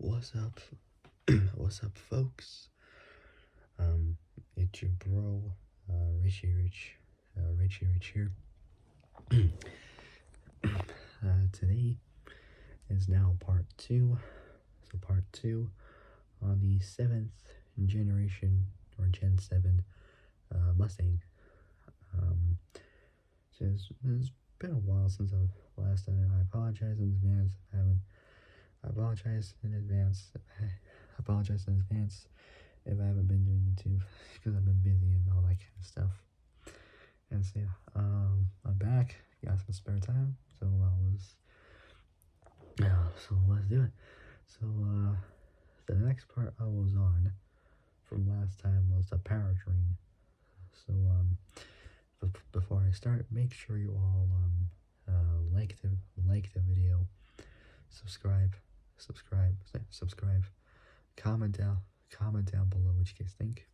What's up? What's up, folks? It's your bro, Richie Rich here. Today is now part 2. So part 2 on the 7th generation, or Gen 7 Mustang. It's been a while since I've last done it. I apologize in advance. I apologize in advance. If I haven't been doing YouTube, because I've been busy and all that kind of stuff. And so yeah, I'm back. Got some spare time, so let's do it. So the next part I was on from last time was the powertrain. So before I start, make sure you all like the video, subscribe, comment down below what you guys think.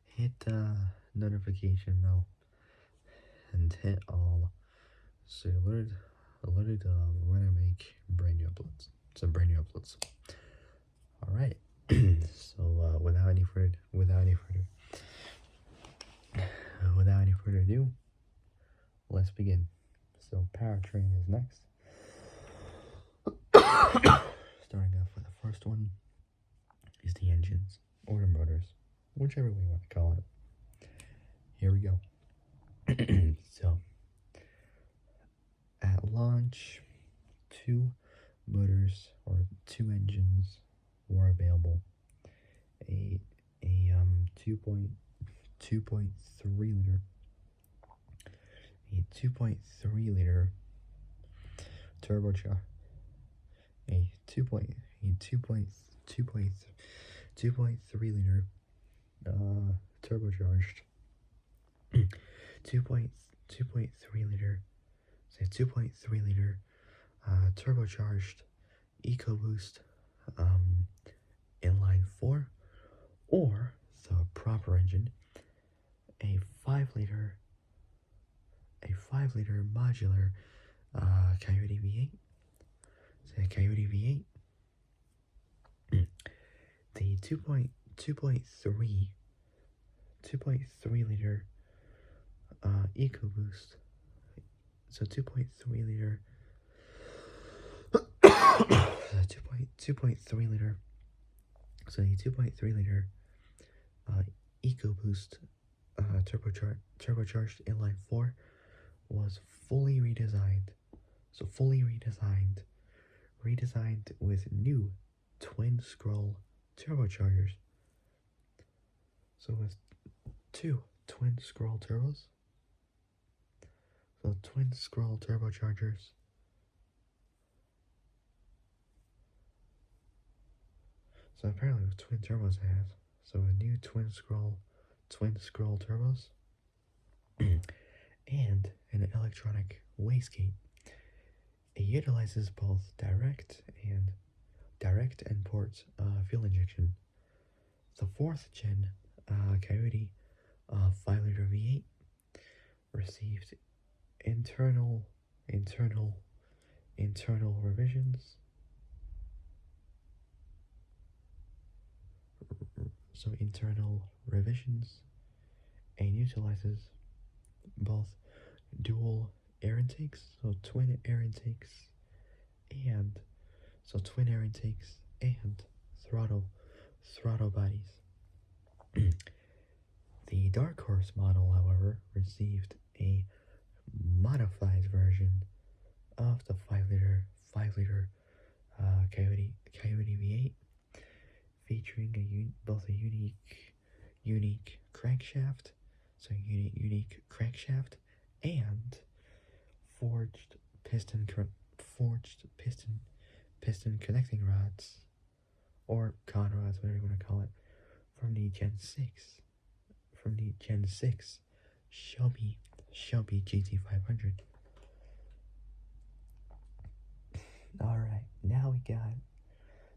Hit the notification bell and hit all, so you're alerted when I make brand new uploads. All right. So without any further ado, let's begin. So powertrain is next. Starting off with the first one is the engines or the motors, whichever way you want to call it. Here we go. So at launch, 2 motors or 2 engines were available. A 2.3 liter, a 2.3 liter turbocharged, a 2.3 liter turbocharged 2.3 liter turbocharged EcoBoost inline 4, or the proper engine, a 5 liter modular Coyote V8. Say Coyote V8. The 2.3 liter EcoBoost. So 2.3 liter 2.3 liter. So the 2.3 liter EcoBoost turbocharged inline 4 was fully redesigned. So redesigned with new twin scroll turbochargers. So with 2 twin scroll turbos. So twin scroll turbochargers. So apparently with twin turbos it has. So a new twin scroll turbos. And an electronic wastegate. It utilizes both direct and port fuel injection. The 4th gen Coyote 5 liter V8 received internal revisions. So internal revisions, and utilizes both dual air intakes, so twin air intakes and throttle bodies. The Dark Horse model, however, received a modified version of the 5 liter Coyote V8, featuring both a unique crankshaft, and forged piston connecting rods, or con rods, whatever you want to call it, from the Gen 6 Shelby GT500. Alright, now we got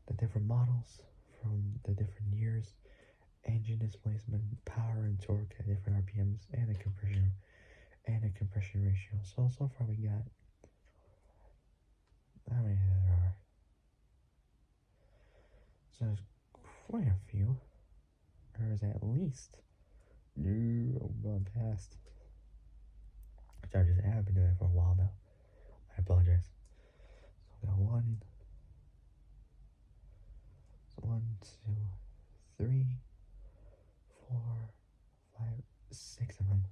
the different models from the different years, engine displacement, power and torque at different RPMs, and a compression ratio. So far we got, how many there are? So there's quite a few. There's at least. No, I'm going past. Sorry, I have been doing it for a while now. I apologize. So we got one, two, three, 4, 5, 6 of them.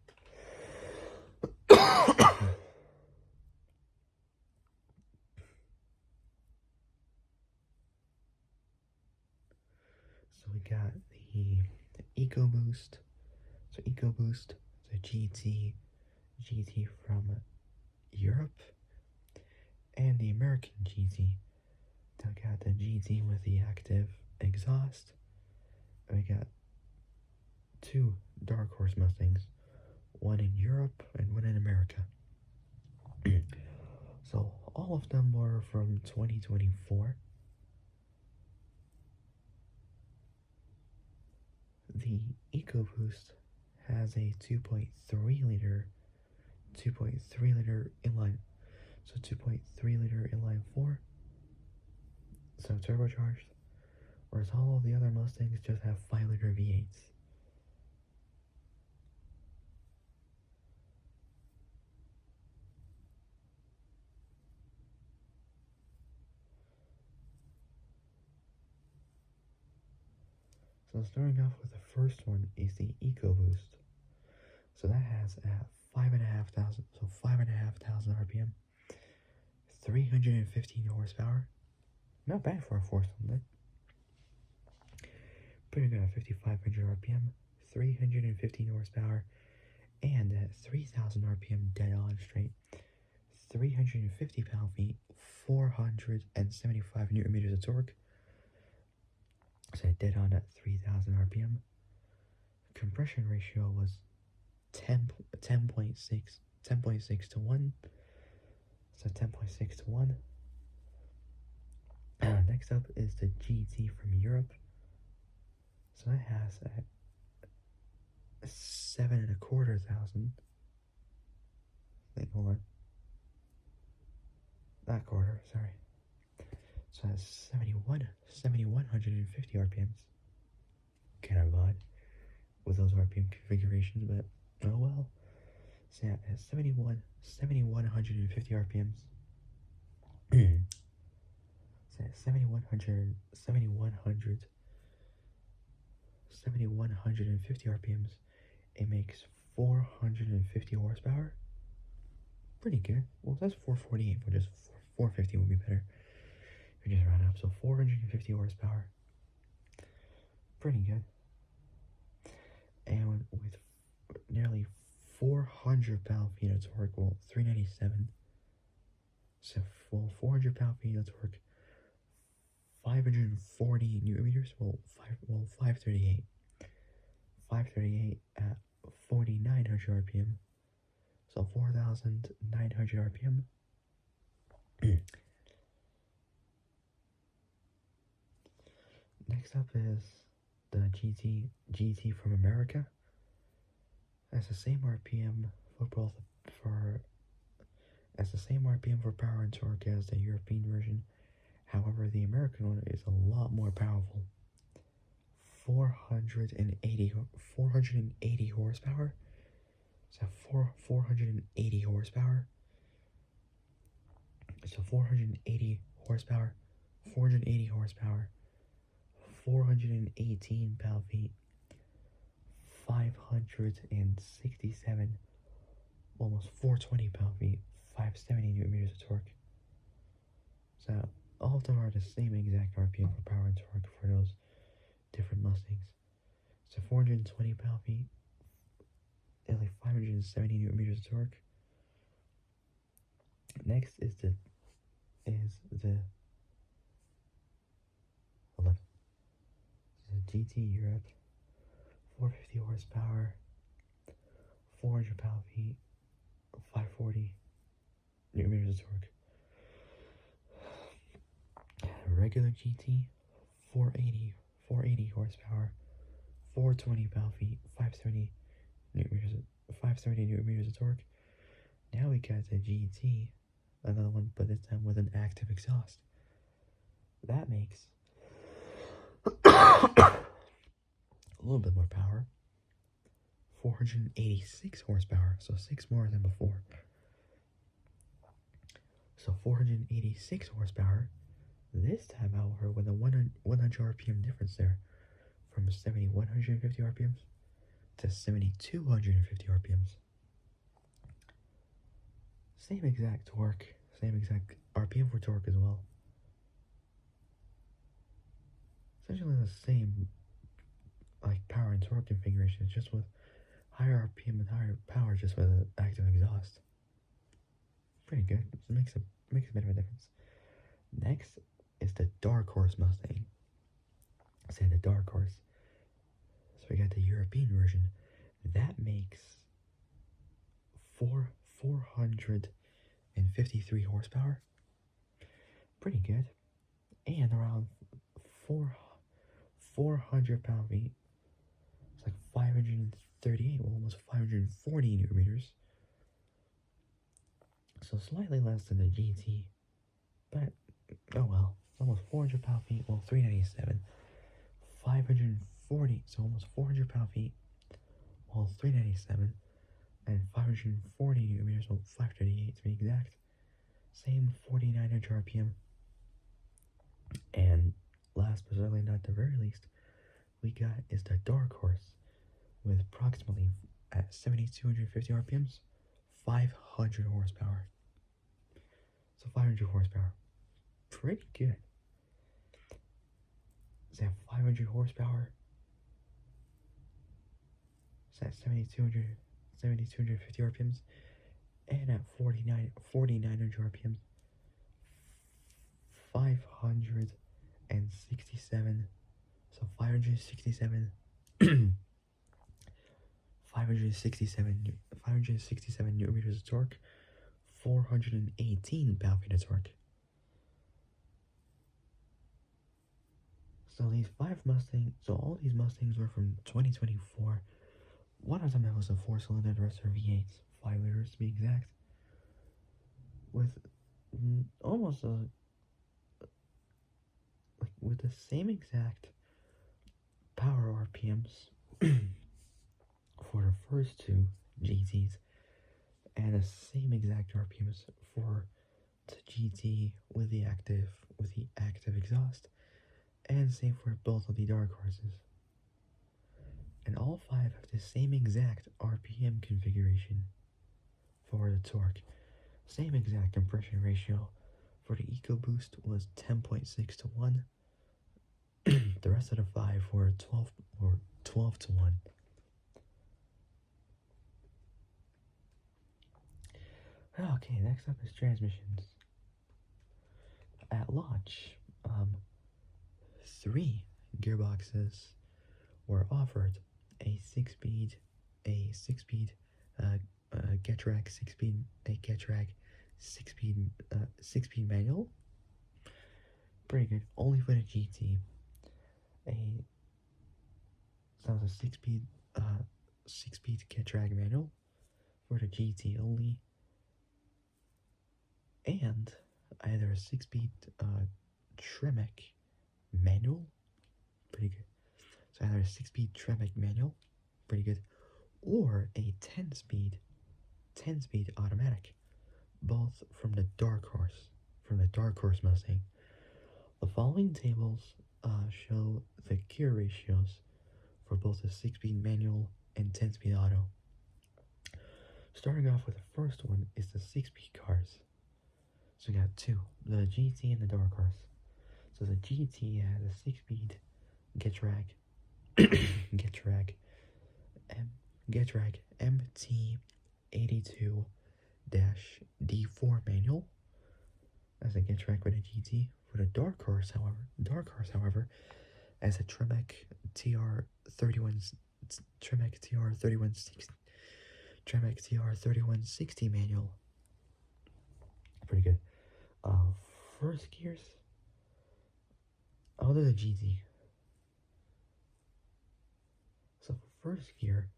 So we got the EcoBoost. So EcoBoost, the GT from Europe, and the American GT. Then we got the GT with the active exhaust. And we got 2 Dark Horse Mustangs, one in Europe and one in America. So all of them were from 2024. The EcoBoost has a 2.3 liter inline, so 2.3 liter inline 4, so turbocharged, whereas all of the other Mustangs just have 5 liter V8s. So starting off with the first one is the EcoBoost. So that has at 5,500 RPM, 315 horsepower. Not bad for a four-cylinder. Pretty good at 5,500 RPM, 315 horsepower, and at 3,000 RPM dead on straight, 350 pound-feet, 475 newton meters of torque. So dead on at 3,000 RPM. Compression ratio was 10.6 to 1. So 10.6 to 1. Next up is the GT from Europe. So it has a 7,250. Wait, hold on. Not quarter, sorry. So it has 7,150 RPMs. Kind of odd with those RPM configurations, but oh well. So yeah, it has 7,150 RPMs. So at 7,150 RPMs, it makes 450 horsepower. Pretty good. Well, that's 448, but just 450 would be better. If you just round up, so 450 horsepower. Pretty good. And with nearly 400 pound-feet of torque, well, 397. So, well, 400 pound-feet of torque, 540 newton meters, well, 538. 538 at 4,900 RPM. So 4,900 RPM. Next up is the GT from America. Has the same RPM for power and torque as the European version. However, the American one is a lot more powerful. 480 horsepower. So 480 horsepower. So 480 horsepower. 418 pound-feet. 567, almost 420 pound-feet. 570 newton meters of torque. So all of them are the same exact RPM for power and torque for those different Mustangs. So 420 pound-feet, and like 570 newton meters of torque. Next is the GT Europe, 450 horsepower, 400 pound-feet, 540 newton meters of torque. Regular GT, 480 horsepower, 420 pound-feet, 530 newton meters of torque. Now we got the GT, another one, but this time with an active exhaust. That makes A little bit more power. 486 horsepower, so 6 more than before. So 486 horsepower. This time, however, with a 100 RPM difference there, from 7,150 RPMs to 7,250 RPMs. Same exact torque, same exact RPM for torque as well. Essentially the same like power and torque configuration, just with higher RPM and higher power, just with an active exhaust. Pretty good. It makes a bit of a difference. Next is the Dark Horse Mustang. Say the Dark Horse. So we got the European version. That makes 453 horsepower. Pretty good. And around 400 pound-feet. It's like 538, well, almost 540 newton meters. So slightly less than the GT, but oh well. It's almost 400 pound-feet, well, 397. 540, so almost 400 pound-feet, well, 397. And 540 newton meters, well, 538 to be exact. Same 4,900 RPM. And last but certainly not the very least, we got is the Dark Horse with approximately at 7,250 RPMs, 500 horsepower. So 500 horsepower. Pretty good. Is that 500 horsepower? Is that 7,250 RPMs? And at 4,900 RPMs, 567. So 567 567 newton meters of torque, 418 pound-feet of torque. So these all these Mustangs were from 2024. One of them was a 4-cylinder, the rest are V8s, 5 liters to be exact, with almost with the same exact power RPMs for the first two GTs, and the same exact RPMs for the GT with the active exhaust, and same for both of the Dark Horses. And all 5 have the same exact RPM configuration for the torque. Same exact compression ratio. For the EcoBoost was 10.6 to 1. The rest of the 5 were 12 to 1. Okay, next up is transmissions. At launch, 3 gearboxes were offered: a 6-speed, a 6-speed Getrag 6-speed, a Getrag 6-speed manual. Pretty good. Only for the GT. That was a 6-speed Getrag manual for the GT only, and either a 6-speed Tremec manual. Pretty good. So either a 6-speed Tremec manual, pretty good, or a 10-speed automatic, both from the Dark Horse Mustang. The following tables show the gear ratios for both the 6-speed manual and 10-speed auto. Starting off with the first one is the 6-speed cars. So we got 2, the GT and the Dark Horse. So the GT has a 6-speed Getrag MT82-D4 manual as a Getrag with a GT. For the Dark Horse, however, as a Tremec TR3160 manual. Pretty good. First gears. I'll do the GT. So first gear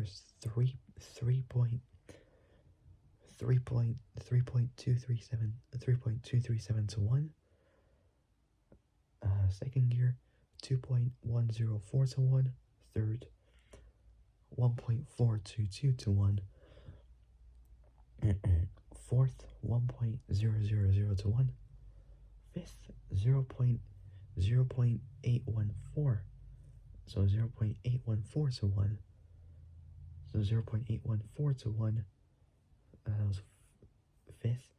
is 3.237 to 1. Second gear, 2.104 to 1. Third, 1.422 to 1. Fourth, 1.000 to 1. Fifth, 0.814. So 0.814 to 1. So 0.814 to 1. That was fifth.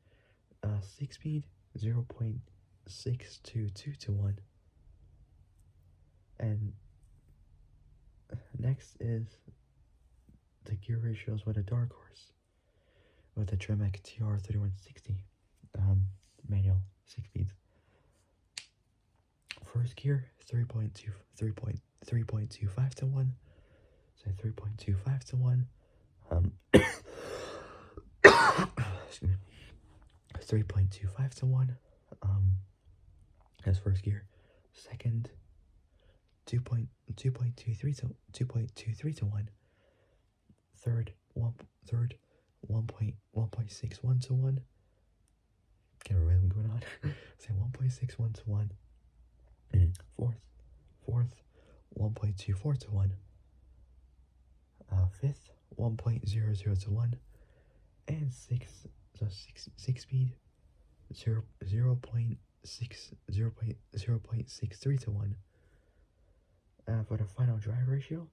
Sixth speed, 0.622 to 1. And next is the gear ratios with a dark horse, with the Tremec TR3160 manual 6 speeds. First gear, 3.25 to 1. So 3.25 to 1. Excuse me. 3.25 to 1. That's first gear. Second, 2.23 to 1. Third, 1.61 to 1. Get a rhythm going on. Say 1.61 to 1. Fourth, 1.24 to 1. Fifth, 1.00 to 1. And sixth, so six speed, 0.63 to 1. For the final drive ratio,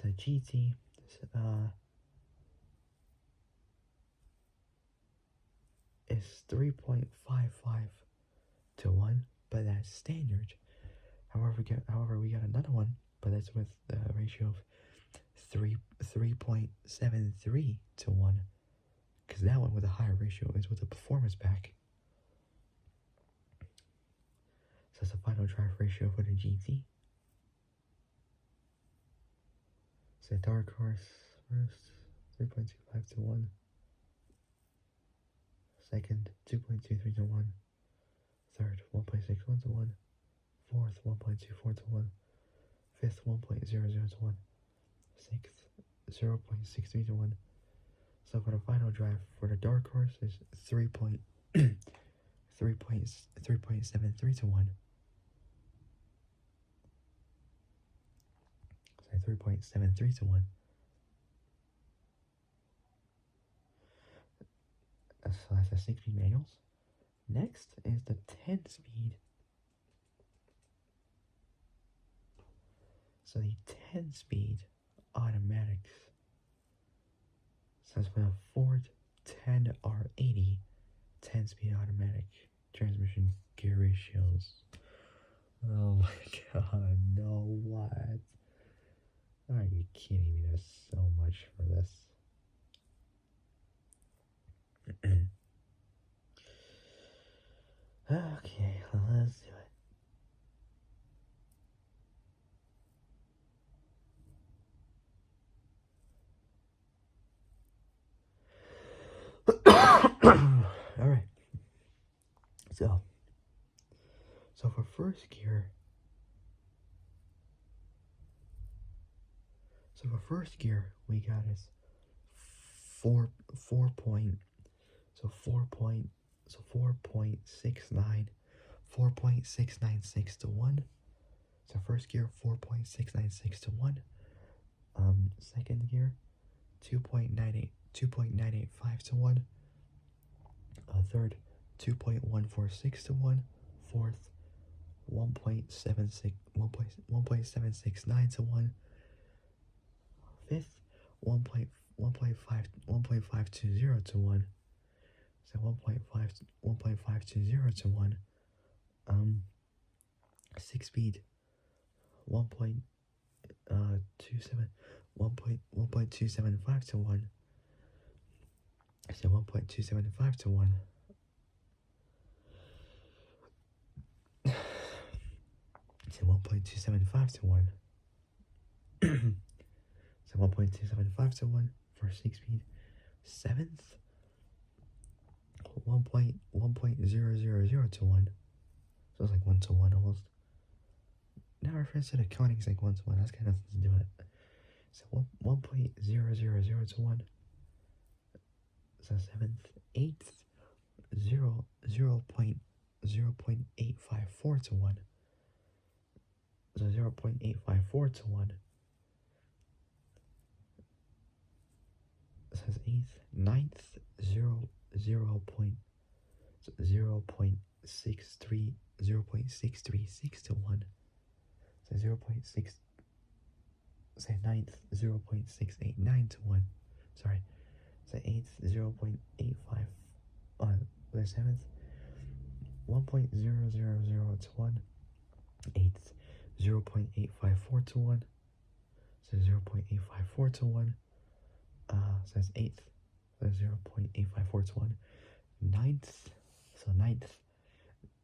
the GT is 3.55 to 1, but that's standard. However, we got another one, but that's with the ratio of 3.73 to 1, because that one with a higher ratio is with the performance pack. So that's the final drive ratio for the GT. So dark horse first, 3.25 to 1. Second, 2.23 to 1. Third, 1.61 to 1. Fourth, 1.24 to 1. Fifth, 1.00 to 1. Sixth, 0.63 to 1. So for the final drive for the dark horse is 3.73 to 1. So 3.73 to 1. So that's the 6-speed manuals. Next is the 10-speed. So the 10-speed automatics. So that's with a Ford 10R80 10-speed automatic transmission gear ratios. Oh my god, no, what? Are you kidding me? There's so much for this. Okay, let's do it. Alright. So for first gear, we got is 4.69, 4.696 to 1. So first gear, 4.696 to 1. Second gear, 2.985 to 1. Third, 2.146 to 1. Fourth, 1.769 to 1. Fifth, 1.520 to 1. So 1.520 to 1. 6 speed, 1.275 to 1. So 1.275 to 1. So 1.275 to 1. So 1.275 to 1 for 6 speed. Seventh, 1.000 to 1. So it's like 1 to 1 almost. Now our friend said accounting is like 1 to 1. That's got nothing to do with it. So 1.000 to 1. So seventh, eighth, 0.854 to 1. So 0.854 to 1. It says 8th, 9th, 0.636 to 1. So 0.6, say 9th, 0.689 to 1. Sorry. So 8th, 0.85, the 7th, 1.000 to 1. 8th, 0.854 to 1. So 0.854 to 1. Says 8th, so 0.854 to 1. 9th, so 9th,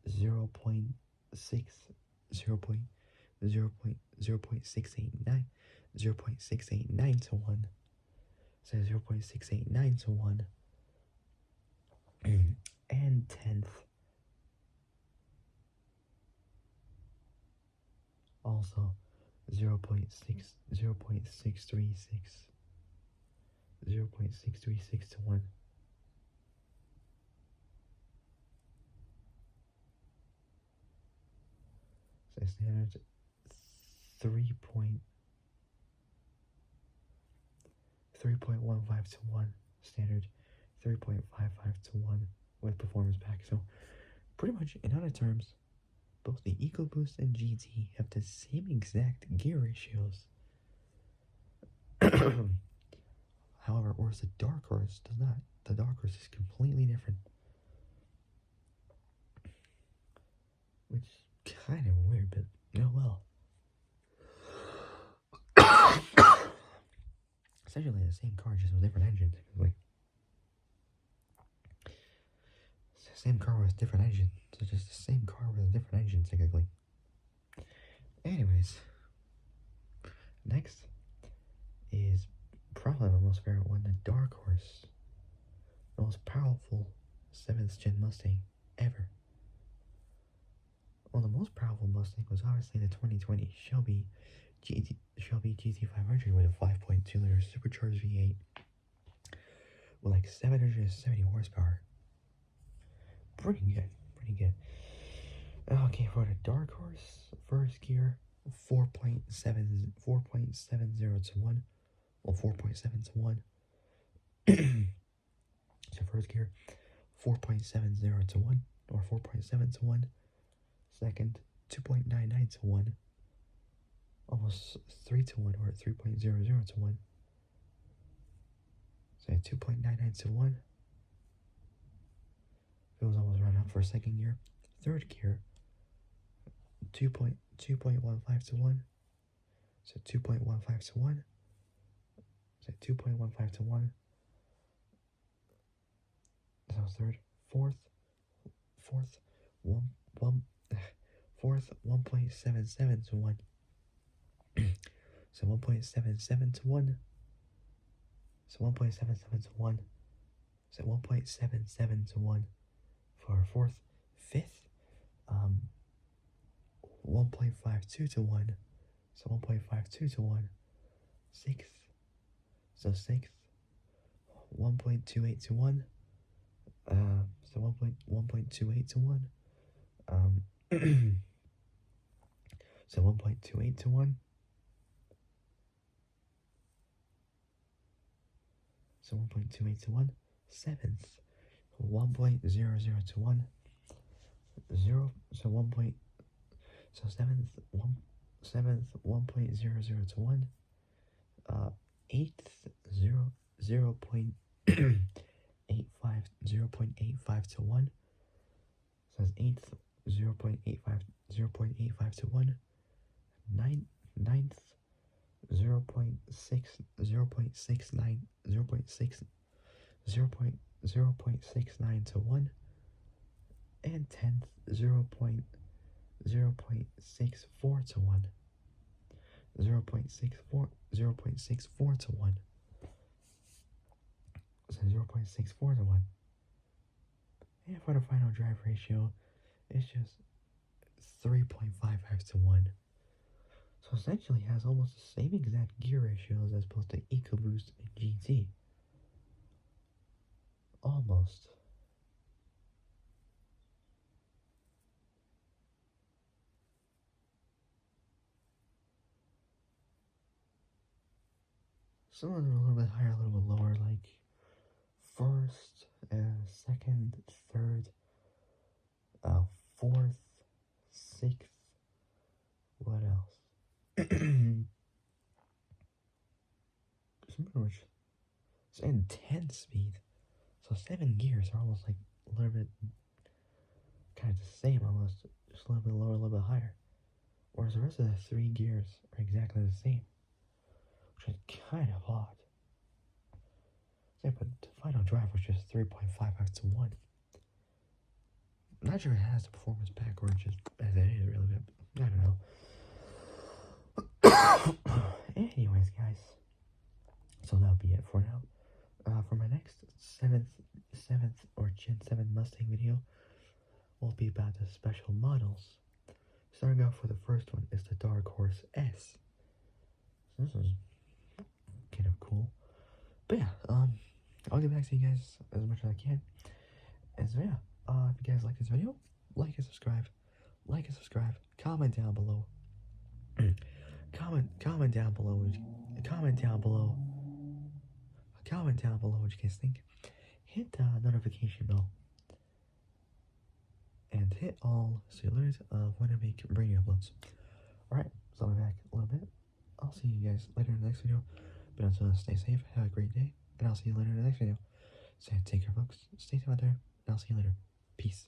0.6, 0.689, 0.689 to 1. So 0.689 to 1. And 10th, also 0.636 to 1. So standard 3.15 to 1. Standard 3.55 to 1 with performance pack. So pretty much in other terms, both the EcoBoost and GT have the same exact gear ratios. However, whereas the Dark Horse does not. The Dark Horse is completely different. Which is kind of weird, but oh well. Essentially the same car, just with different engines, technically. It's the same car with different engines. So just the same car with a different engine, technically. Anyways. Next is probably my most favorite one, the Dark Horse. The most powerful 7th Gen Mustang ever. Well, the most powerful Mustang was obviously the 2020 Shelby GT500 with a 5.2 liter supercharged V8 with like 770 horsepower. Pretty good, pretty good. Okay, for the Dark Horse, first gear, 4.70 to 1. Well, 4.7 to 1. So first gear, 4.70 to 1, or 4.7 to 1. Second, 2.99 to 1. Almost 3 to 1, or 3.00 to 1. So 2.99 to 1. It was almost run out for second gear. Third gear, 2.15 to 1. So 2.15 to 1. So 2.15 to 1. That was third. Fourth, 1.77 to 1. So 1.77 to 1. So 1.77 to 1. So 1.77 to 1 for fourth. Fifth, 1.52 to 1. So 1.52 to 1. Sixth, so sixth, 1.28 to 1. So 1.28 to 1. So 1.28 to 1. So 1.28 to 1. Seventh, 1.00 to 1. 0. So 1. So seventh, 1.00 to 1. Eighth, 0.85 to 1. Says eighth, 0.85 to 1. Ninth, 0.69 to 1. And 10th, 0.64 to 1. 0.64 to 1. So 0.64 to 1. And for the final drive ratio, it's just 3.55 to 1. So essentially it has almost the same exact gear ratios as both the EcoBoost and GT. Almost. Some of them are a little bit higher, a little bit lower, like first, second, third, fourth, sixth. What else? Some of them are it's intense speed. So 7 gears are almost like a little bit kind of the same, almost just a little bit lower, a little bit higher. Whereas the rest of the 3 gears are exactly the same, which is kind of odd. Yeah, but the final drive was just 3.5x to 1. I'm not sure it has the performance pack or just as it is really good. I don't know. Anyways, guys, so that'll be it for now. For my next seventh or Gen 7 Mustang video, will be about the special models. Starting off with the first one is the Dark Horse S. So this is kind of cool. But yeah, I'll get back to you guys as much as I can. And so yeah, if you guys like this video, like and subscribe. Comment down below. comment down below. Comment down below what you guys think. Hit the notification bell. And hit all so you're alerted of when I bring you uploads. Alright, so I'll be back a little bit. I'll see you guys later in the next video. But until then, stay safe, have a great day, and I'll see you later in the next video. So take care, folks. Stay safe out there, and I'll see you later. Peace.